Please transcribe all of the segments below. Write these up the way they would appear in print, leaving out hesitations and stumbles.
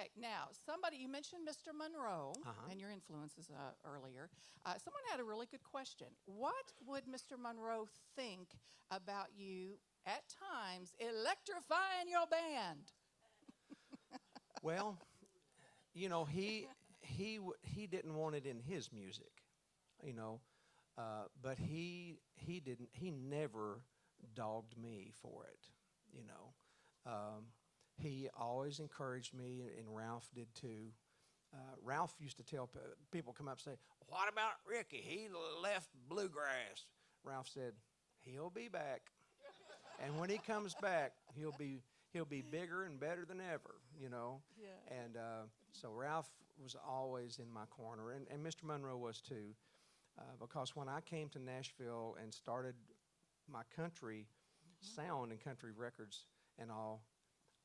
Okay, now, somebody, you mentioned Mr. Monroe Uh-huh. and your influences earlier. Someone had a really good question. What would Mr. Monroe think about you at times electrifying your band? Well, he didn't want it in his music, you know, but he never dogged me for it, you know. He always encouraged me, and Ralph did too. Ralph used to tell people come up and say, "What about Ricky? He left Bluegrass." Ralph said, "He'll be back, and when he comes back, he'll be bigger and better than ever, you know." Yeah. And so Ralph was always in my corner, and Mr. Monroe was too, because when I came to Nashville and started my country sound and country records and all,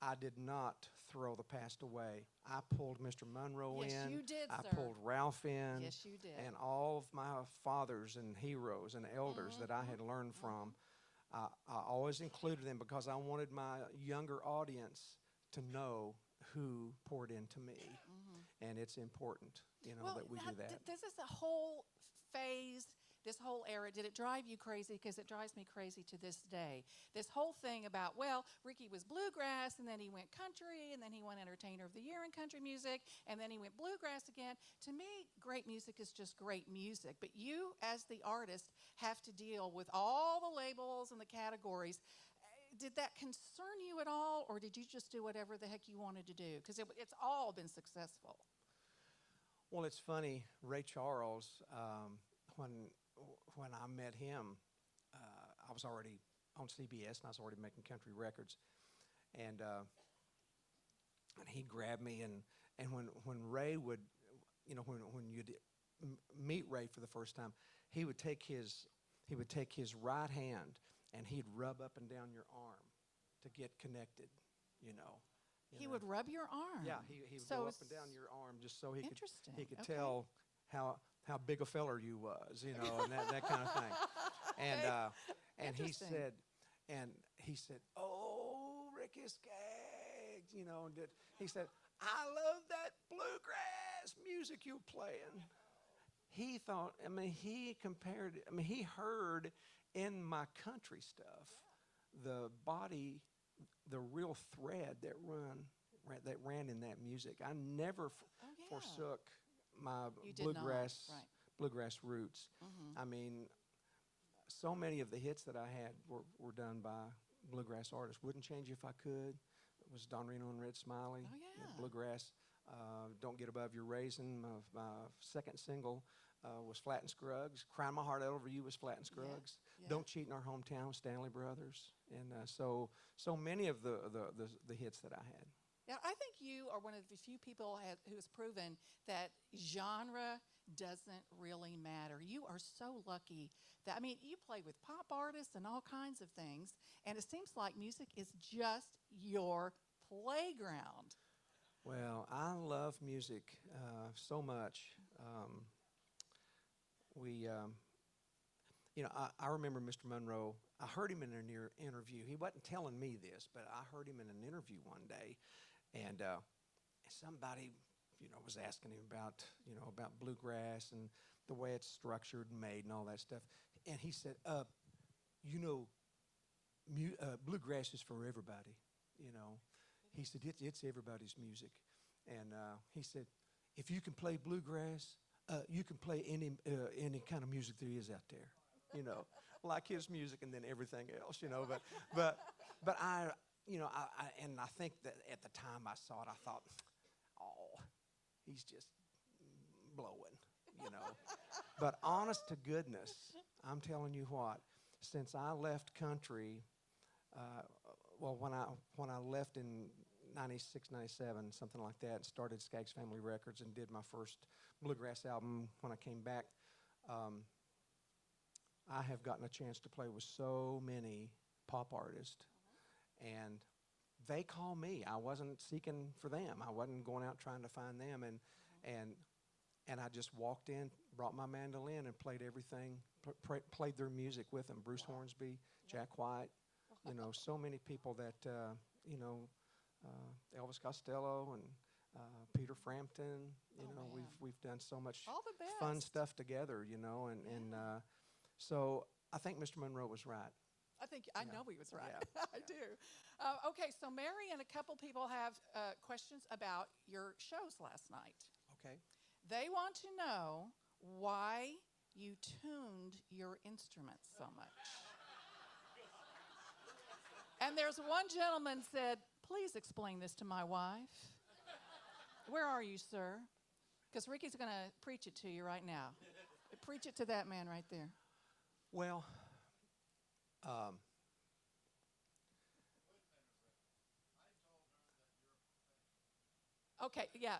I did not throw the past away. I pulled Mr. Monroe Yes, in. you did, I sir. pulled Ralph in. Yes, you did. And all of my fathers and heroes and elders that I had learned from, I always included them because I wanted my younger audience to know who poured into me. And it's important, Well, that we now, do that. this is a whole phase, this whole era. Did it drive you crazy? Because it drives me crazy to this day. This whole thing about, well, Ricky was bluegrass, and then he went country, and then he won Entertainer of the Year in country music, and then he went bluegrass again. To me, great music is just great music. But you, as the artist, have to deal with all the labels and the categories. Did that concern you at all, or did you just do whatever the heck you wanted to do? Because it's all been successful. Well, it's funny, Ray Charles, when I met him, I was already on CBS and I was already making country records, and he grabbed me, and when Ray would, when you'd meet Ray for the first time, he would take his right hand and he'd rub up and down your arm to get connected, He would rub your arm. Yeah, he would So go up it's and down your arm just so he interesting. could Okay. tell how big a feller you was, and that kind of thing. And Interesting. he said, "Oh, Ricky Skaggs," he said, "I love that bluegrass music you're playing." He thought, he heard in my country stuff the body, the real thread that ran in that music. I never yeah. forsook my You did not, right. bluegrass roots. I mean, so many of the hits that I had were done by bluegrass artists. Wouldn't Change If I Could. It was Don Reno and Red Smiley. Oh, yeah. Bluegrass. Don't Get Above Your Raisin. My second single was Flat and Scruggs. Crying My Heart Out Over You was Flat and Scruggs. Yeah. Don't Cheat in Our Hometown, Stanley Brothers. And so many of the hits that I had. Now, I think you are one of the few people who has proven that genre doesn't really matter. You are so lucky that, you play with pop artists and all kinds of things, and it seems like music is just your playground. Well, I love music so much. I remember Mr. Monroe. I heard him in an interview. He wasn't telling me this, but I heard him in an interview one day, and somebody, was asking him about bluegrass and the way it's structured and made and all that stuff. And he said, bluegrass is for everybody, He said, it's everybody's music. And he said, if you can play bluegrass, you can play any kind of music there is out there, like his music and then everything else, But I think that at the time I saw it, I thought, oh, he's just blowing, But honest to goodness, I'm telling you what, since I left country, when I left in 96, 97, something like that, and started Skaggs Family Records and did my first bluegrass album when I came back, I have gotten a chance to play with so many pop artists, and they call me. I wasn't seeking for them. I wasn't going out trying to find them, and I just walked in, brought my mandolin, and played everything, played their music with them. Bruce Hornsby, Jack White, so many people that, Elvis Costello, and Peter Frampton. Man. We've done so much All the best. fun stuff together. And so I think Mr. Monroe was right. I know he was right. Yeah. I do. Okay, so Mary and a couple people have questions about your shows last night. Okay. They want to know why you tuned your instruments so much. And there's one gentleman said, "Please explain this to my wife." Where are you, sir? Because Ricky's going to preach it to you right now. Preach it to that man right there. Well, Okay, yeah.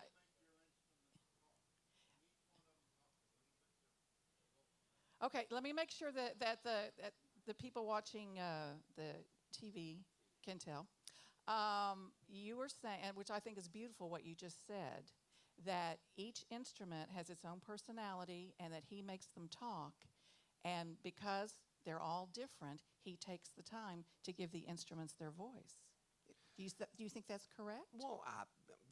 Okay, let me make sure that the people watching the TV can tell. You were saying, which I think is beautiful what you just said, that each instrument has its own personality and that he makes them talk. And because they're all different, he takes the time to give the instruments their voice. Do you think that's correct? well, I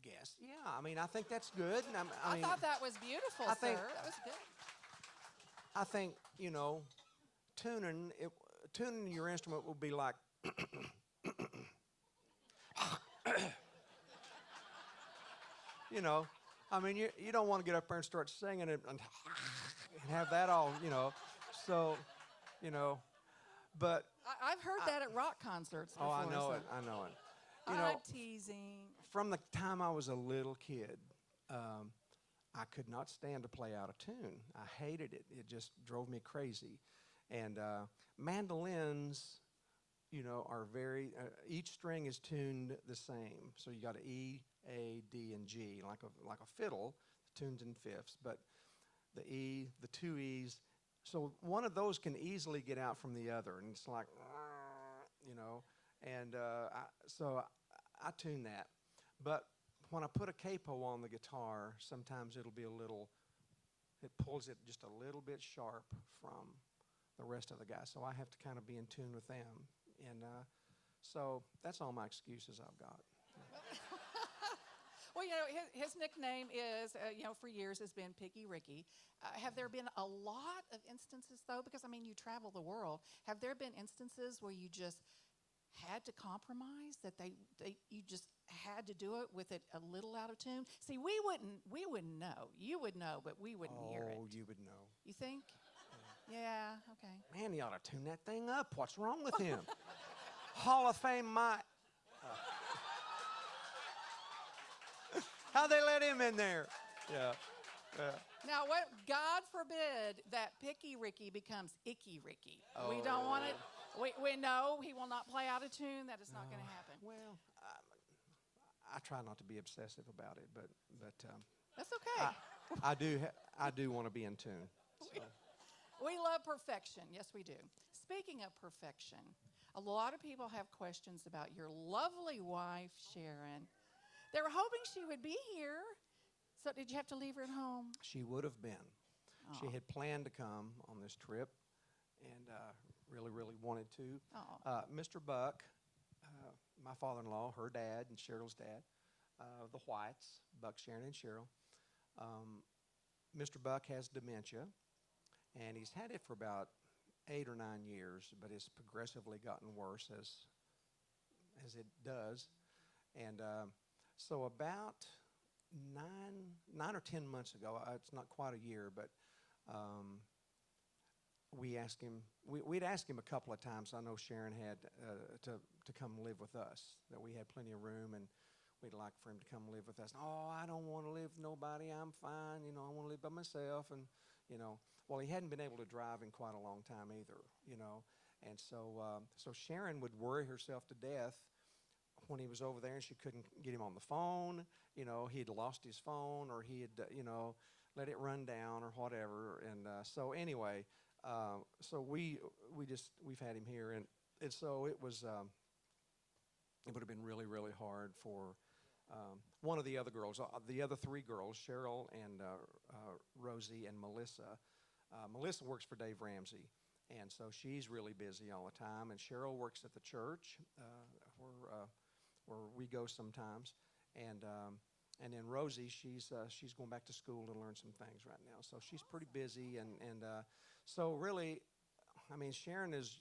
guess, yeah. I mean, I think that's good. And I mean, thought that was beautiful, I sir. think- That was good. I think tuning your instrument will be like. I mean, you don't want to get up there and start singing it and have that all, So, but I've heard that at rock concerts before. I know so. it. I know it. I'm teasing. From the time I was a little kid, I could not stand to play out of tune. I hated it. It just drove me crazy. And mandolins, are very. Each string is tuned the same. So you got an E, A, D, and G, like a fiddle, tuned in fifths. But the E, the two E's. So one of those can easily get out from the other, and it's like, And so I tune that. But when I put a capo on the guitar, sometimes it pulls it just a little bit sharp from the rest of the guys. So I have to kind of be in tune with them. And so that's all my excuses I've got. Well, his nickname is, for years has been Picky Ricky. Have there been a lot of instances, though? Because, you travel the world. Have there been instances where you just had to compromise, that you just had to do it with it a little out of tune? See, we wouldn't know. You would know, but we wouldn't hear it. Oh, you would know. You think? Yeah, okay. Man, he ought to tune that thing up. What's wrong with him? Hall of Fame Mike. How'd they let him in there? Yeah. Now, God forbid that Picky Ricky becomes Icky Ricky. We Oh. don't want it. We know he will not play out of tune. That is not going to happen. Well, I try not to be obsessive about it, but That's okay. I do want to be in tune. So. We love perfection. Yes, we do. Speaking of perfection, a lot of people have questions about your lovely wife, Sharon. They were hoping she would be here. So did you have to leave her at home? She would have been. Oh. She had planned to come on this trip and really, really wanted to. Oh. Mr. Buck, my father-in-law, her dad, and Cheryl's dad, the Whites, Buck, Sharon, and Cheryl. Mr. Buck has dementia, and he's had it for about 8 or 9 years, but it's progressively gotten worse as it does. And so about 9 or 10 months ago, it's not quite a year, but we asked him. We'd asked him a couple of times. I know Sharon had to come live with us. That we had plenty of room, and we'd like for him to come live with us. Oh, I don't want to live with nobody. I'm fine. I want to live by myself. And well, he hadn't been able to drive in quite a long time either. And so Sharon would worry herself to death when he was over there, and she couldn't get him on the phone. He'd lost his phone, or he had let it run down, or whatever. And so anyway. So we've had him here, and so it was. It would have been really, really hard for one of the other girls. The other 3 girls, Cheryl and Rosie and Melissa. Melissa works for Dave Ramsey, and so she's really busy all the time. And Cheryl works at the church where we go sometimes, and And then Rosie, she's going back to school to learn some things right now. So she's pretty busy, and so really, I mean, Sharon's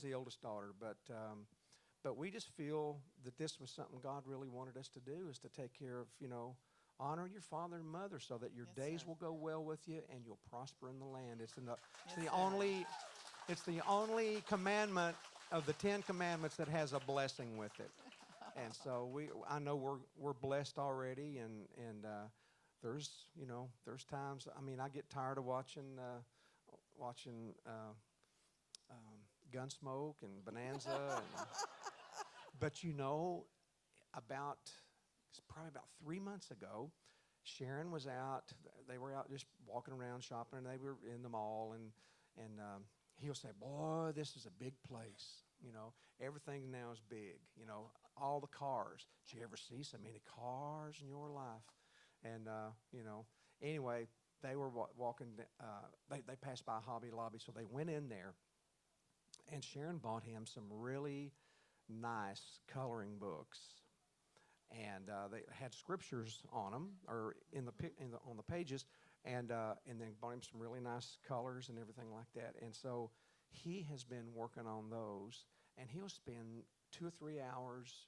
the oldest daughter, but we just feel that this was something God really wanted us to do, is to take care of, honor your father and mother so that your Yes, days sir. will go well with you and you'll prosper in the land. It's Yes, the sir. only commandment of the 10 commandments that has a blessing with it. And so I know we're blessed already, and there's times, I mean, I get tired of watching Gunsmoke and Bonanza, but it's probably about 3 months ago, Sharon was out. They were out just walking around shopping, and they were in the mall, and he'll say, "Boy, this is a big place. Everything now is big. All the cars. Did you ever see so many cars in your life?" And anyway, they were walking. They passed by Hobby Lobby, so they went in there, and Sharon bought him some really nice coloring books, and they had scriptures on them, or on the pages, and then bought him some really nice colors and everything like that. And so he has been working on those, and he'll spend 2 or 3 hours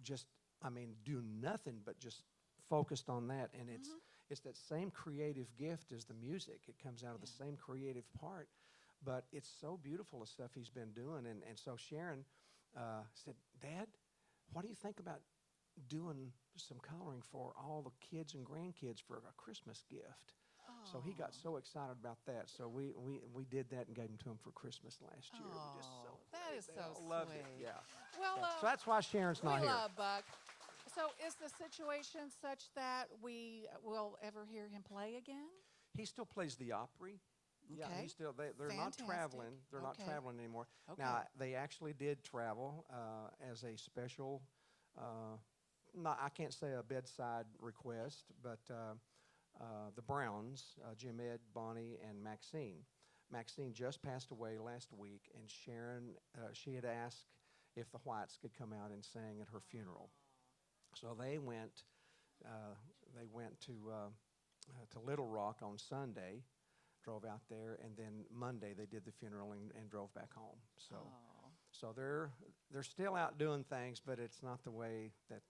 just, I mean, do nothing but just focused on that. And it's that same creative gift as the music. It comes out of the same creative part, but it's so beautiful, the stuff he's been doing. And so Sharon said, "Dad, what do you think about doing some coloring for all the kids and grandkids for a Christmas gift?" So he got so excited about that. So we did that and gave them to him for Christmas last year. We just That is they so all loved it. sweet. Yeah. Well, So that's why Sharon's we not here. love Buck. So is the situation such that we will ever hear him play again? He still plays the Opry. Yeah, Okay. they're not Fantastic. traveling. They're not Okay. traveling anymore. Okay. Now, they actually did travel as a special, I can't say a bedside request, but the Browns, Jim Ed, Bonnie, and Maxine. Maxine just passed away last week, and Sharon, she had asked if the Whites could come out and sing at her funeral. So they went to Little Rock on Sunday, drove out there, and then Monday they did the funeral and drove back home. So they're still out doing things, but it's not the way that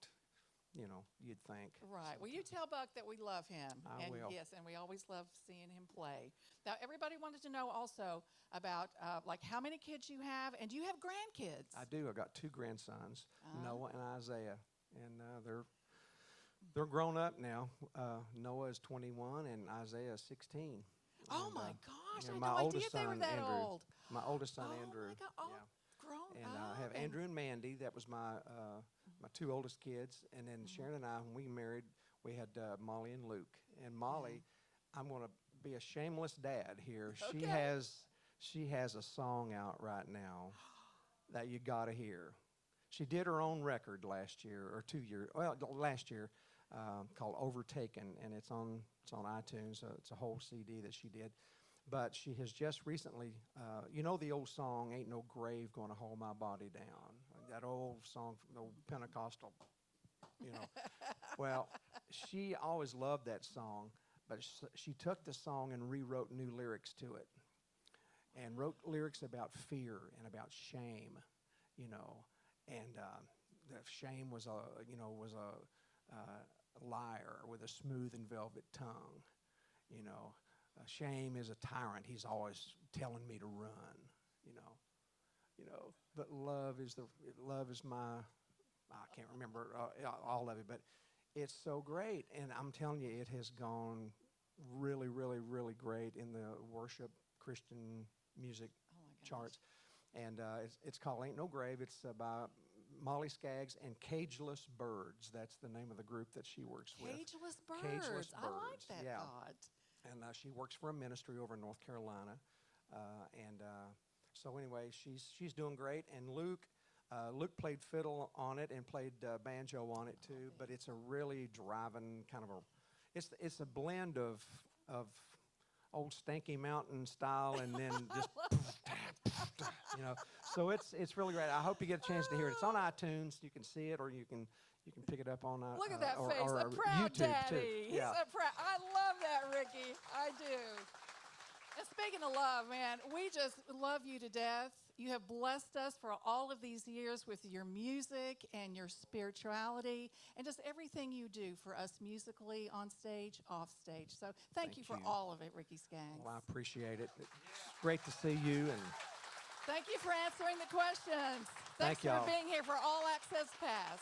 you'd think. Right. Well, you tell Buck that we love him. I will. Yes, and we always love seeing him play. Now, everybody wanted to know also about like how many kids you have, and do you have grandkids? I do. I got 2 grandsons, Noah and Isaiah, and they're grown up now. Noah is 21 and Isaiah is 16. Oh And, my gosh! I and had my no idea oldest they were son, that Andrew. old. My oldest son, Oh Andrew. my God! All Yeah. grown And up. I have Andrew and Mandy. That was my 2 oldest kids. And then Sharon and I, when we married, we had Molly and Luke. And Molly, I'm going to be a shameless dad here. Okay. She has a song out right now that you got to hear. She did her own record last year or 2 years. Well, last year, called "Overtaken," and it's on iTunes. It's a whole CD that she did. But she has just recently, the old song, "Ain't No Grave Gonna Hold My Body Down." That old song from the old Pentecostal, Well, she always loved that song, but she took the song and rewrote new lyrics to it, and wrote lyrics about fear and about shame, and the shame was a liar with a smooth and velvet tongue, shame is a tyrant. He's always telling me to run, But love is my, I can't remember all of it, but it's so great. And I'm telling you, it has gone really, really, really great in the worship Christian music Oh my gosh. charts. And it's called "Ain't No Grave." It's by Molly Skaggs and Cageless Birds. That's the name of the group that she works with. Cageless birds. Cageless I like Birds, that yeah. thought. And she works for a ministry over in North Carolina. So anyway, she's doing great. And Luke played fiddle on it and played banjo on it too. But it's a really driving kind of it's a blend of old Stanky Mountain style and then just So it's really great. I hope you get a chance to hear it. It's on iTunes. You can see it, or you can You can pick it up on Look at that or, face, or a proud YouTube daddy. too. Yeah. He's a proud. I love that, Ricky. I do. And speaking of love, man, we just love you to death. You have blessed us for all of these years with your music and your spirituality and just everything you do for us musically, on stage, off stage. So thank you for all of it, Ricky Skaggs. Well, I appreciate it. It's great to see you. And thank you for answering the questions. Thank Thanks for y'all. being here for All Access Pass.